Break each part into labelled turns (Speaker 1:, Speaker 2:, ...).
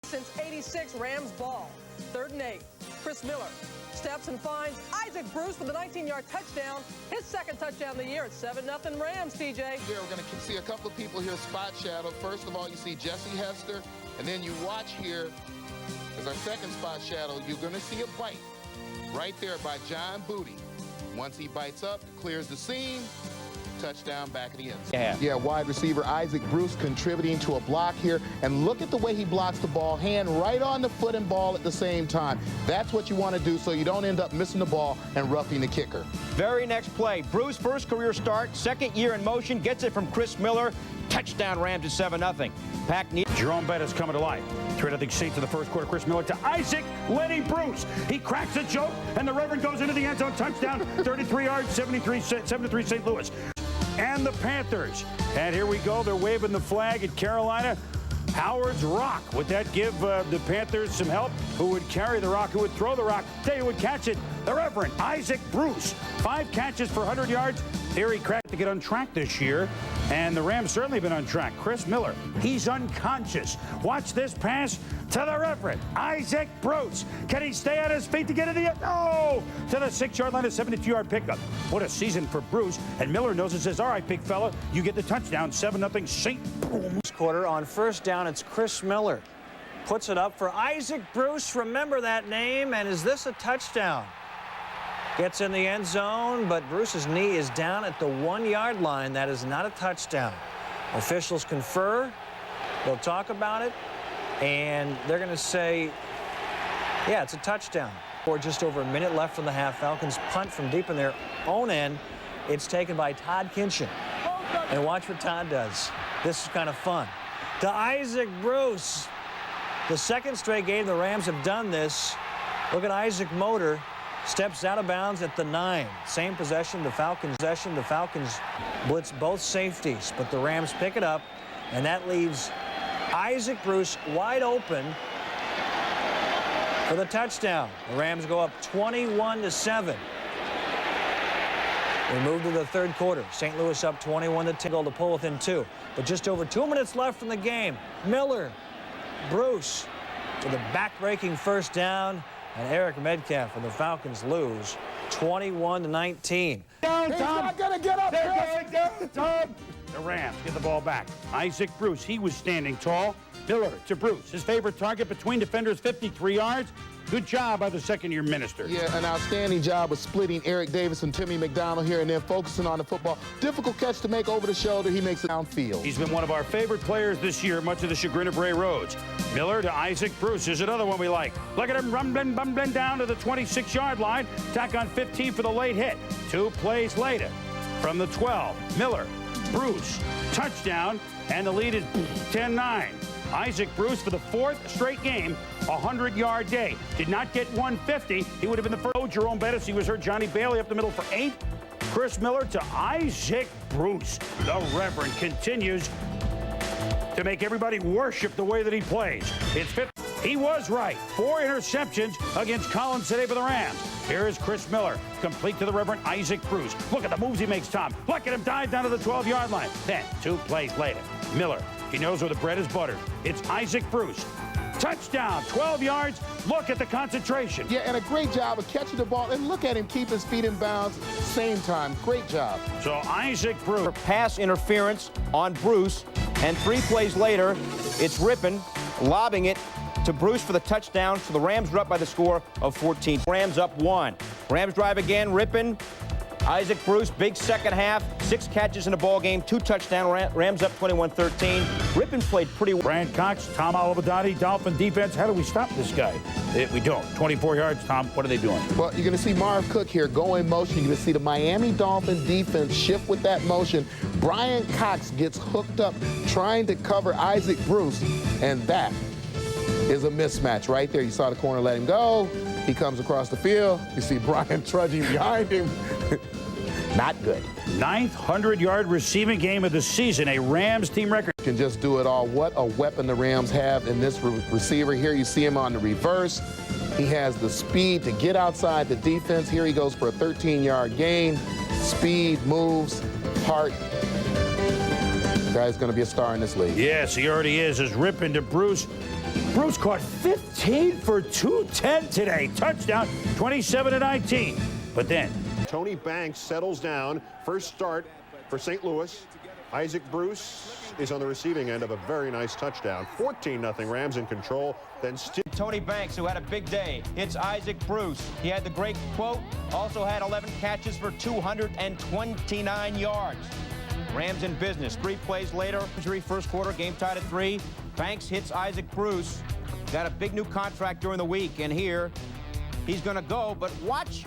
Speaker 1: Since '86, Rams ball. 3rd and 8. Chris Miller steps and finds Isaac Bruce with a 19-yard touchdown. His 2nd touchdown of the year. It's 7-0 Rams, TJ.
Speaker 2: Here we're going to see a couple of people here spot shadow. First of all, you see Jesse Hester, and then you watch here as our 2nd spot shadow. You're going to see a bite right there by John Booty. Once he bites up, clears the seam. Touchdown back of the end zone. Yeah, wide receiver Isaac Bruce contributing to a block here. And look at the way he blocks the ball, hand right on the foot and ball at the same time. That's what you want to do so you don't end up missing the ball and roughing the kicker.
Speaker 3: Very next play. Bruce, first career start, 2nd year in motion, gets it from Chris Miller. Touchdown Rams at 7-0. Pack neat.
Speaker 4: Jerome Bettis coming to life. 3-0 Saints in the 1st quarter. Chris Miller to Isaac Lenny Bruce. He cracks a joke, and the Reverend goes into the end zone. Touchdown, 33 yards, 7-3 St. Louis. And the Panthers. And here we go. They're waving the flag at Carolina. Howard's rock. Would that give the Panthers some help? Who would carry the rock? Who would throw the rock? Tell you who would catch it. The Reverend Isaac Bruce. 5 catches for 100 yards. Theory cracked to get on track this year. And the Rams certainly been on track. Chris Miller, he's unconscious. Watch this pass to the Reverend Isaac Bruce. Can he stay on his feet to get in the end? No! To the 6-yard line, a 72-yard pickup. What a season for Bruce. And Miller knows it, says, all right, big fella, you get the touchdown. 7-0 St. Boom.
Speaker 5: Quarter on 1st down, it's Chris Miller. Puts it up for Isaac Bruce. Remember that name. And is this a touchdown? Gets in the end zone, but Bruce's knee is down at the 1-yard line. That is not a touchdown. Officials confer. They'll talk about it. And they're going to say, yeah, it's a touchdown. Or just over a minute left from the half. Falcons punt from deep in their own end. It's taken by Todd Kinchin. And watch what Todd does. This is kind of fun. To Isaac Bruce. The 2nd straight game the Rams have done this. Look at Isaac Motor. Steps out of bounds at the 9. Same possession, the Falcons possession. The Falcons blitz both safeties, but the Rams pick it up, and that leaves Isaac Bruce wide open for the touchdown. The Rams go up 21-7. We move to the 3rd quarter. St. Louis up 21-10. Goal to pull within 2. But just over 2 minutes left in the game. Miller, Bruce to the back-breaking 1st down. And Eric Metcalf and the Falcons lose 21-19.
Speaker 4: Down, Tom.
Speaker 2: He's not going to get up.
Speaker 4: They're going down, Tom. The Rams get the ball back. Isaac Bruce, he was standing tall. Miller to Bruce. His favorite target between defenders, 53 yards. Good job by the 2nd-year minister.
Speaker 2: Yeah, an outstanding job of splitting Eric Davis and Timmy McDonald here and then focusing on the football. Difficult catch to make over the shoulder. He makes it downfield.
Speaker 4: He's been one of our favorite players this year, much to the chagrin of Ray Rhodes. Miller to Isaac Bruce is another one we like. Look at him rumbling, bumbling down to the 26-yard line. Tack on 15 for the late hit. 2 plays later. From the 12, Miller, Bruce, touchdown, and the lead is 10-9. Isaac Bruce for the 4th straight game, 100-yard day. Did not get 150. He would have been the first. Jerome Bettis, he was hurt. Johnny Bailey up the middle for 8. Chris Miller to Isaac Bruce. The Reverend continues to make everybody worship the way that he plays. It's 50. He was right. 4 interceptions against Collins today for the Rams. Here is Chris Miller, complete to the Reverend Isaac Bruce. Look at the moves he makes, Tom. Look at him dive down to the 12-yard line. Then, 2 plays later, Miller, he knows where the bread is buttered. It's Isaac Bruce. Touchdown, 12 yards. Look at the concentration.
Speaker 2: Yeah, and a great job of catching the ball. And look at him keep his feet in bounds. Same time. Great job.
Speaker 4: So Isaac Bruce.
Speaker 3: Pass interference on Bruce, and 3 plays later, it's Rippon lobbing it to Bruce for the touchdown. So the Rams are up by the score of 14. Rams up 1. Rams drive again. Rippon, Isaac Bruce, big 2nd half. 6 catches in the ball game, 2 touchdowns. Rams up 21-13. Rippon played pretty well.
Speaker 4: Brand Cox, Tom Olivedati, Dolphin defense. How do we stop this guy? We don't. 24 yards, Tom. What are they doing?
Speaker 2: Well, you're going to see Marv Cook here go in motion. You're going to see the Miami Dolphin defense shift with that motion. Brian Cox gets hooked up trying to cover Isaac Bruce, and that is a mismatch right there. You saw the corner let him go. He comes across the field. You see Brian trudging behind him. Not good.
Speaker 4: 9th 100-yard receiving game of the season, a Rams team record.
Speaker 2: Can just do it all. What a weapon the Rams have in this receiver. Here you see him on the reverse. He has the speed to get outside the defense. Here he goes for a 13-yard gain. Speed, moves, heart. The guy's going to be a star in this league.
Speaker 4: Yes, he already is. As Rippon to Bruce. Bruce caught 15 for 210 today. Touchdown, 27-19. But then
Speaker 6: Tony Banks settles down. First start for St. Louis. Isaac Bruce is on the receiving end of a very nice touchdown. 14-0 Rams in control. Then
Speaker 3: Tony Banks, who had a big day, hits Isaac Bruce. He had the great quote, also had 11 catches for 229 yards. Rams in business. 3 plays later, injury, first quarter, game tied at 3. Banks hits Isaac Bruce. Got a big new contract during the week, and here he's going to go, but watch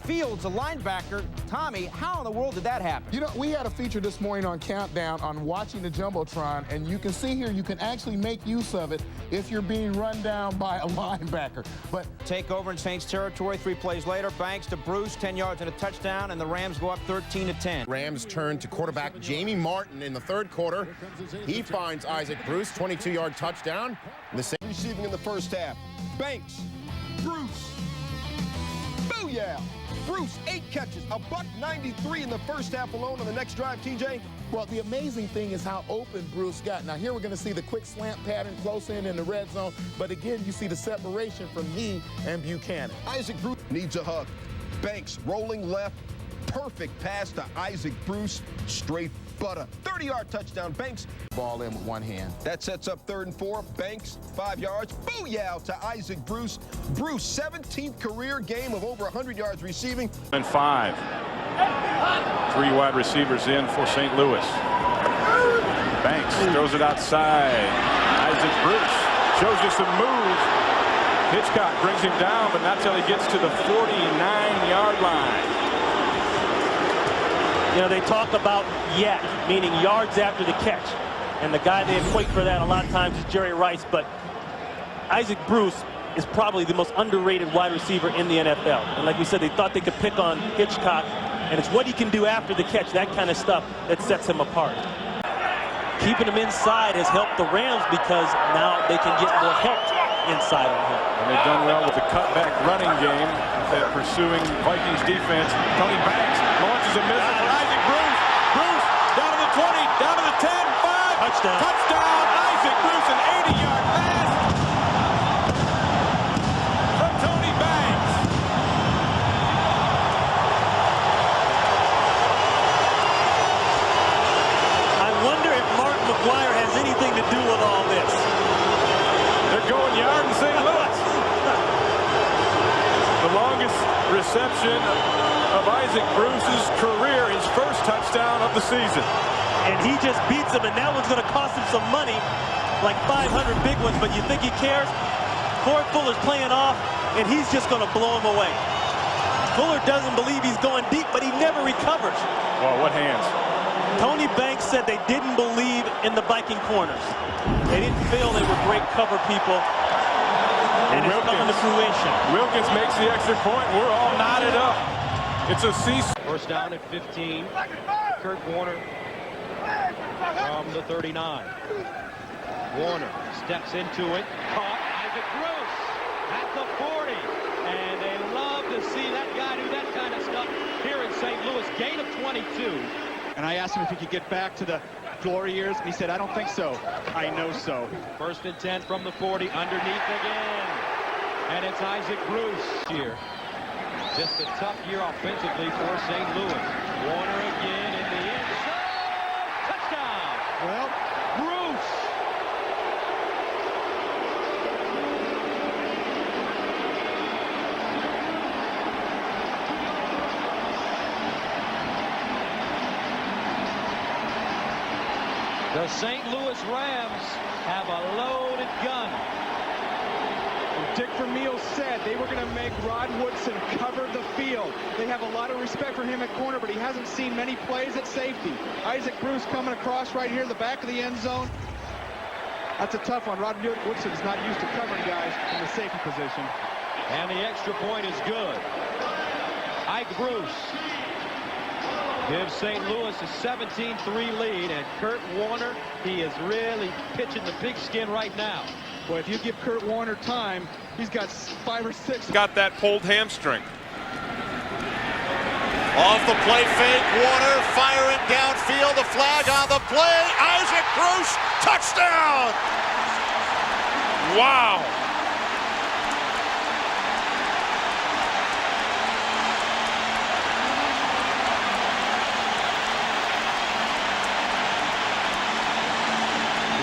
Speaker 3: Fields, a linebacker. Tommy, how in the world did that happen?
Speaker 2: You know, we had a feature this morning on Countdown on watching the Jumbotron, and you can see here you can actually make use of it if you're being run down by a linebacker. But
Speaker 3: take over in Saints territory. 3 plays later, Banks to Bruce, 10 yards and a touchdown, and the Rams go up 13-10.
Speaker 7: Rams turn to quarterback Jamie Martin in the third quarter. He finds Isaac Bruce, 22-yard touchdown. The same
Speaker 8: receiving in the first half. Banks, Bruce, booyah! Bruce, 8 catches, $193 in the first half alone on the next drive, TJ.
Speaker 2: well, the amazing thing is how open Bruce got. Now here we're going to see the quick slant pattern close in the red zone, but again, you see the separation from he and Buchanan.
Speaker 8: Isaac Bruce needs a hug. Banks rolling left. Perfect pass to Isaac Bruce. Straight butter. 30-yard touchdown. Banks.
Speaker 2: Ball in with one hand.
Speaker 8: That sets up 3rd and 4. Banks, 5 yards. Booyah to Isaac Bruce. Bruce, 17th career game of over 100 yards receiving.
Speaker 9: And 5. 3 wide receivers in for St. Louis. Banks throws it outside. Isaac Bruce shows you some move. Hitchcock brings him down, but not till he gets to the 49-yard line.
Speaker 10: You know, they talk about yak, meaning yards after the catch. And the guy they equate for that a lot of times is Jerry Rice. But Isaac Bruce is probably the most underrated wide receiver in the NFL. And like we said, they thought they could pick on Hitchcock. And it's what he can do after the catch, that kind of stuff, that sets him apart. Keeping him inside has helped the Rams because now they can get more help inside on him.
Speaker 9: And they've done well with the cutback running game, that pursuing Vikings defense. Tony Banks launches a missile for Isaac Bruce. Bruce down to the 20, down to the 10, 5.
Speaker 10: Touchdown.
Speaker 9: Touchdown. Isaac Bruce, an 80-yard pass from Tony Banks.
Speaker 10: I wonder if Mark McGuire has anything to do with all this.
Speaker 9: They're going yard in St. Louis. The longest reception of Isaac Bruce's career, his first touchdown of the season.
Speaker 10: And he just beats him, and that one's going to cost him some money, like 500 big ones, but you think he cares? Corey Fuller's playing off, and he's just going to blow him away. Fuller doesn't believe he's going deep, but he never recovers.
Speaker 9: Well, what hands?
Speaker 10: Tony Banks said they didn't believe in the Viking corners. They didn't feel they were great cover people. And it's coming to fruition.
Speaker 9: Wilkins makes the extra point. We're all knotted up. It's a cease.
Speaker 11: First down at 15. Kurt Warner from the 39. Warner steps into it. Caught. Isaac Bruce at the 40. And they love to see that guy do that kind of stuff here in St. Louis. Gain of 22.
Speaker 12: And I asked him if he could get back to the glory years, and he said, I don't think so. I know so.
Speaker 11: First and 10 from the 40, underneath again. And it's Isaac Bruce here. Just a tough year offensively for St. Louis. Warner again in the end zone. Touchdown!
Speaker 12: Well,
Speaker 11: Bruce! The St. Louis Rams have a loaded gun.
Speaker 12: Dick Vermeil said they were going to make Rod Woodson cover the field. They have a lot of respect for him at corner, but he hasn't seen many plays at safety. Isaac Bruce coming across right here, the back of the end zone. That's a tough one. Rod Woodson's not used to covering guys in the safety position.
Speaker 11: And the extra point is good. Ike Bruce gives St. Louis a 17-3 lead, and Kurt Warner, he is really pitching the pigskin right now.
Speaker 12: Boy, if you give Kurt Warner time, he's got 5 or 6.
Speaker 9: Got that pulled hamstring.
Speaker 13: Off the play fake, Warner firing downfield, the flag on the play, Isaac Bruce, touchdown!
Speaker 9: Wow.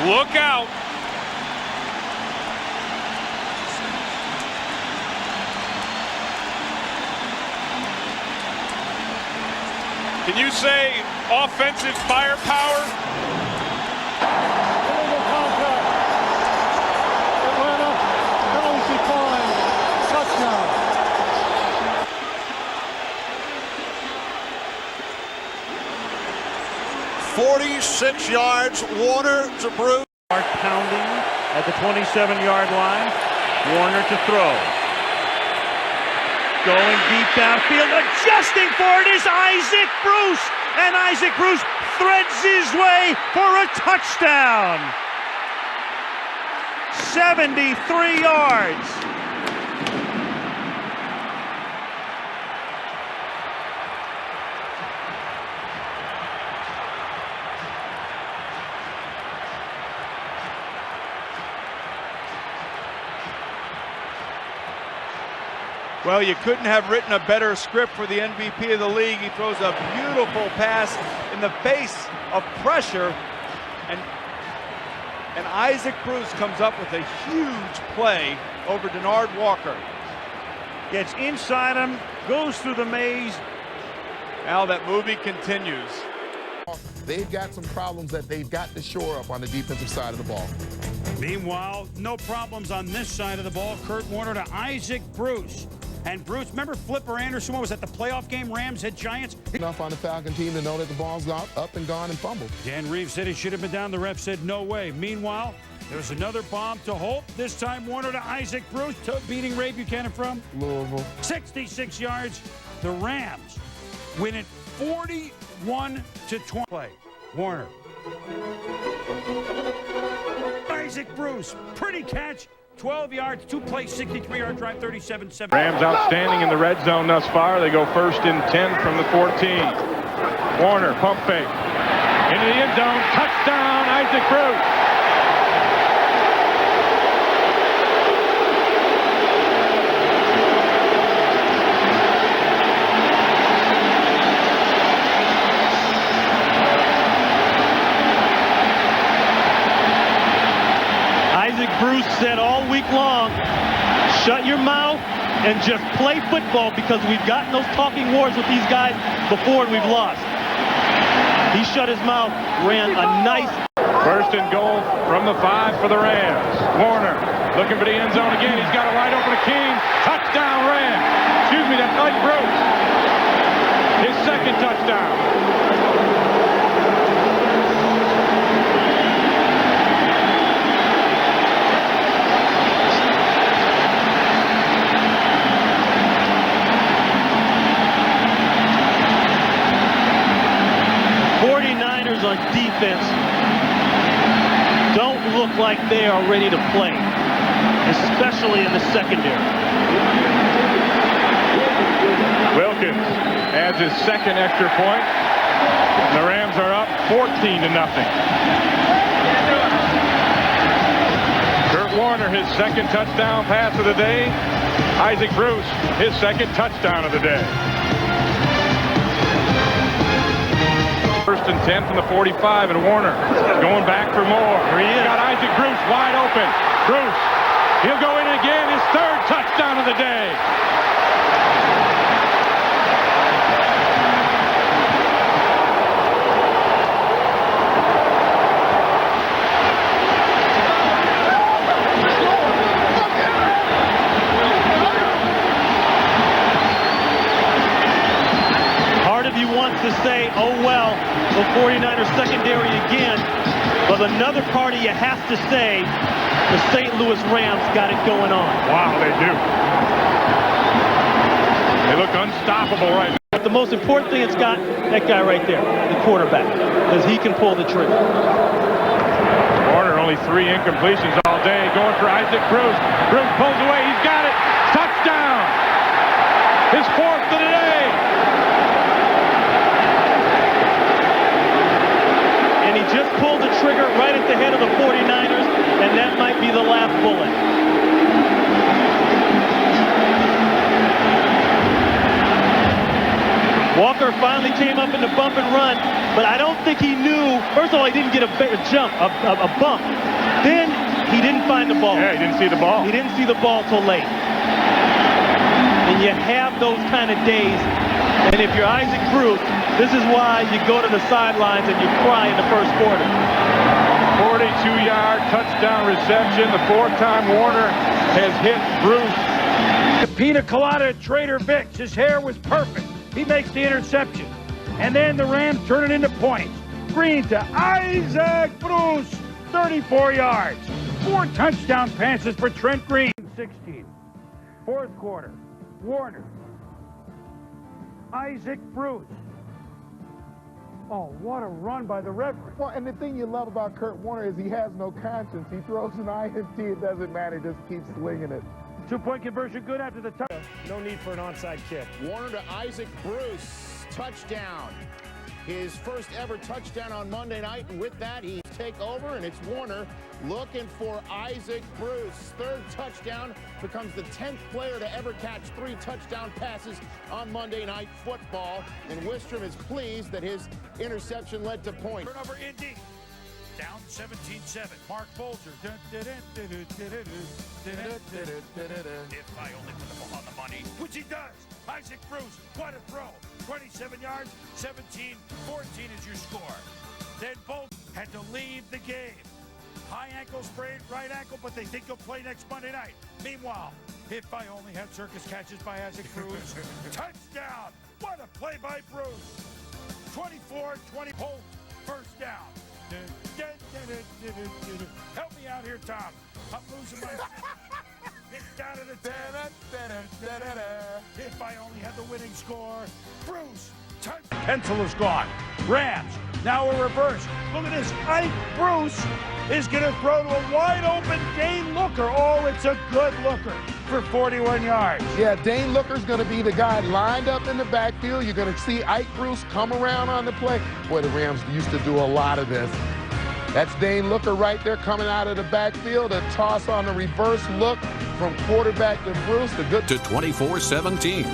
Speaker 9: Look out. Can you say offensive firepower?
Speaker 14: Illegal contact. Atlanta, penalty decline. Touchdown.
Speaker 13: "46 yards, Warner to Bruce."
Speaker 4: Pounding at the 27-yard line. Warner to throw. Going deep downfield, adjusting for it is Isaac Bruce. And Isaac Bruce threads his way for a touchdown. 73 yards.
Speaker 15: Well, you couldn't have written a better script for the MVP of the league. He throws a beautiful pass in the face of pressure, and Isaac Bruce comes up with a huge play over Denard Walker.
Speaker 4: Gets inside him, goes through the maze.
Speaker 15: Now that movie continues.
Speaker 2: They've got some problems that they've got to shore up on the defensive side of the ball.
Speaker 4: Meanwhile, no problems on this side of the ball. Kurt Warner to Isaac Bruce. And Bruce, remember Flipper Anderson? What was that, the playoff game? Rams hit Giants?
Speaker 2: Enough on the Falcon team to know that the ball's up and gone and fumbled.
Speaker 4: Dan Reeves said it should have been down. The ref said no way. Meanwhile, there's another bomb to Holt. This time Warner to Isaac Bruce. Beating Ray Buchanan from
Speaker 2: Louisville.
Speaker 4: 66 yards. The Rams win it 41-20. Play. Warner. Isaac Bruce. Pretty catch. 12 yards, 2 plays, 63-yard drive, 37-7.
Speaker 9: Rams outstanding in the red zone thus far. They go 1st and 10 from the 14. Warner, pump fake. Into the end zone, touchdown, Isaac Bruce.
Speaker 10: Bruce said all week long, shut your mouth and just play football, because we've gotten those talking wars with these guys before and we've lost. He shut his mouth, ran a nice...
Speaker 9: 1st and goal from the 5 for the Rams. Warner looking for the end zone again. He's got a wide open Akeem. Touchdown Rams. Excuse me, that's Isaac Bruce. His 2nd touchdown.
Speaker 10: 49ers on defense don't look like they are ready to play, especially in the secondary.
Speaker 9: Wilkins adds his 2nd extra point. The Rams are up 14-0. Kurt Warner, his 2nd touchdown pass of the day. Isaac Bruce, his 2nd touchdown of the day. 1st and 10 from the 45, and Warner going back for more.
Speaker 10: Here he is.
Speaker 9: Got Isaac Bruce wide open. Bruce, he'll go in again, his 3rd touchdown of the day.
Speaker 10: To say, oh well, the 49ers secondary again, but another party you have to say, the St. Louis Rams got it going on.
Speaker 9: Wow, they do. They look unstoppable right now.
Speaker 10: But the most important thing, it's got that guy right there, the quarterback, because he can pull the trigger.
Speaker 9: Warner only 3 incompletions all day, going for Isaac Bruce. Bruce pulls away, he's got it. Touchdown! His 4th of the day.
Speaker 10: And he just pulled the trigger right at the head of the 49ers, and and that might be the last bullet. Walker finally came up in the bump and run, but I don't think he knew. First of all, he didn't get a jump, a bump. Then he didn't find the ball.
Speaker 9: Yeah, he didn't see the ball.
Speaker 10: He didn't see the ball till late. And you have those kind of days. And if you're Isaac Bruce, this is why you go to the sidelines and you cry in the first quarter.
Speaker 9: 42-yard touchdown reception. The fourth time Warner has hit Bruce.
Speaker 4: The pina colada at Trader Vic's. His hair was perfect. He makes the interception. And then the Rams turn it into points. Green to Isaac Bruce, 34 yards. 4 touchdown passes for Trent Green. 16. Fourth quarter. Warner. Isaac Bruce. Oh, what a run by the Reverend.
Speaker 16: Well, and the thing you love about Kurt Warner is he has no conscience. He throws an INT, it doesn't matter, he just keeps slinging it.
Speaker 4: 2-point conversion good after the touchdown.
Speaker 5: No need for an onside kick.
Speaker 7: Warner to Isaac Bruce, touchdown. His first ever touchdown on Monday night, and with that, he take over, and it's Warner looking for Isaac Bruce. Third touchdown, becomes the 10th player to ever catch 3 touchdown passes on Monday Night Football. And Wistrom is pleased that his interception led to points.
Speaker 4: Turnover Indy. Down 17-7. Mark Bolger. If I only put the ball on the money, which he does. Isaac Bruce, what a throw. 27 yards, 17-14 is your score. Then Bolt had to leave the game. High ankle sprain, right ankle, but they think he'll play next Monday night. Meanwhile, if I only had circus catches by Isaac Bruce. Touchdown! What a play by Bruce. 24-20 Holt, first down. Help me out here, Tom. I'm losing my... It's down to the 10. If I only had the winning score. Bruce. Pencil is gone. Rams. Now a reverse. Look at this. Ike Bruce is going to throw to a wide open Dane Looker. Oh, it's a good looker for 41 yards.
Speaker 8: Yeah, Dane Looker's going to be the guy lined up in the backfield. You're going to see Ike Bruce come around on the play. Boy, the Rams used to do a lot of this. That's Dane Looker right there coming out of the backfield. A toss on the reverse look from quarterback to Bruce. The good
Speaker 17: to 24-17.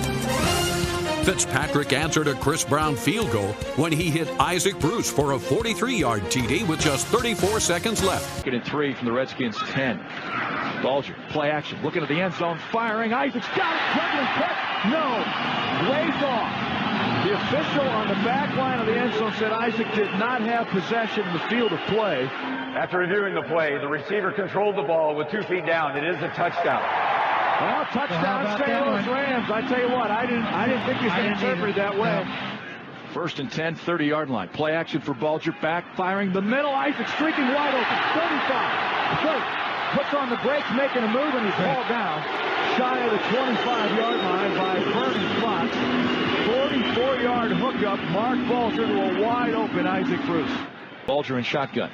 Speaker 17: Fitzpatrick answered a Chris Brown field goal when he hit Isaac Bruce for a 43-yard TD with just 34 seconds left.
Speaker 18: 2nd and 3 from the Redskins 10. Bulger, play action, looking at the end zone, firing. Isaac's got it. Juggling catch. No. Ways off. The official on the back line of the end zone said Isaac did not have possession in the field of play.
Speaker 19: After reviewing the play, the receiver controlled the ball with 2 feet down. It is a touchdown.
Speaker 18: Well, touchdown St. Louis Rams. I tell you what, I didn't think you should interpret it that way. 1st and 10, 30-yard line. Play action for Bulger, back, firing the middle. Isaac streaking wide open. 35. Close. Puts on the brakes, making a move, and he's hauled down. Shy of the 25-yard line by Vernon Fox. 44-yard hookup. Mark Bulger to a wide open Isaac Bruce. Bulger in shotgun.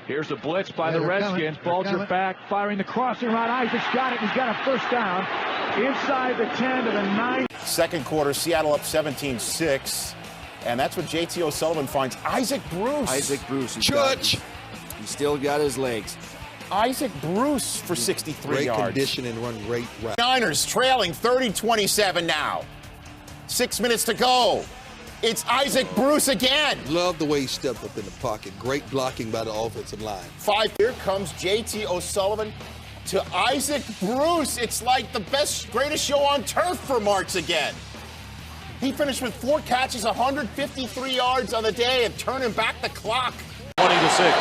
Speaker 18: Here's a blitz by the Redskins. Bulger back, firing the crossing route. Isaac's got it. He's got a first down inside the 10 to the 9.
Speaker 7: Second quarter, Seattle up 17-6. And that's what JT O'Sullivan finds. Isaac Bruce.
Speaker 20: Isaac Bruce.
Speaker 7: Church.
Speaker 20: He's still got his legs.
Speaker 7: Isaac Bruce for 63 yards.
Speaker 20: Great condition and run great route.
Speaker 7: Niners trailing 30-27 now. 6 minutes to go. It's Isaac Bruce again.
Speaker 20: Love the way he stepped up in the pocket. Great blocking by the offensive line.
Speaker 7: 5. Here comes JT O'Sullivan to Isaac Bruce. It's like the best, greatest show on turf for Marks again. He finished with 4 catches, 153 yards on the day, and turning back the clock.
Speaker 13: 20-6.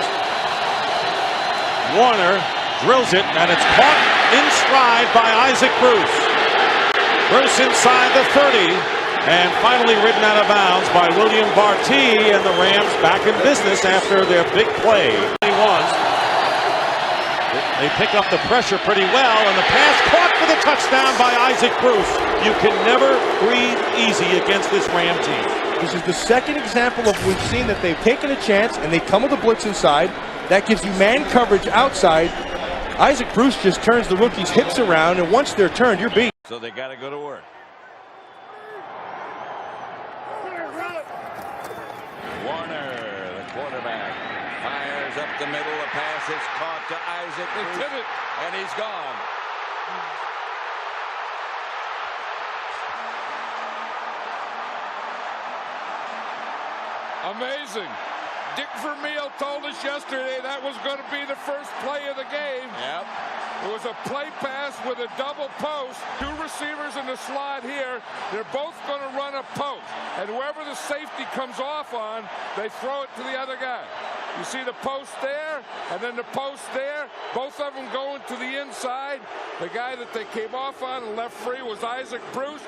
Speaker 13: Warner drills it, and it's caught in stride by Isaac Bruce. Bruce inside the 30. And finally ridden out of bounds by William Barty, and the Rams back in business after their big play. They pick up the pressure pretty well, and the pass caught for the touchdown by Isaac Bruce. You can never breathe easy against this Ram team.
Speaker 21: This is the second example of we've seen that they've taken a chance, and they come with a blitz inside. That gives you man coverage outside. Isaac Bruce just turns the rookie's hips around, and once they're turned, you're beat.
Speaker 9: So they got to go to work. Warner, the quarterback,
Speaker 1: Fires up the middle. The pass is caught to Isaac Bruce, and he's gone.
Speaker 22: Amazing. Dick Vermeil told us yesterday that was going to be the first play of the game.
Speaker 1: Yep.
Speaker 22: It was a play pass with a double post. Two receivers in the slot here. They're both going to run a post. And whoever the safety comes off on, they throw it to the other guy. You see the post there, and then the post there. Both of them going to the inside. The guy that they came off on and left free was Isaac Bruce.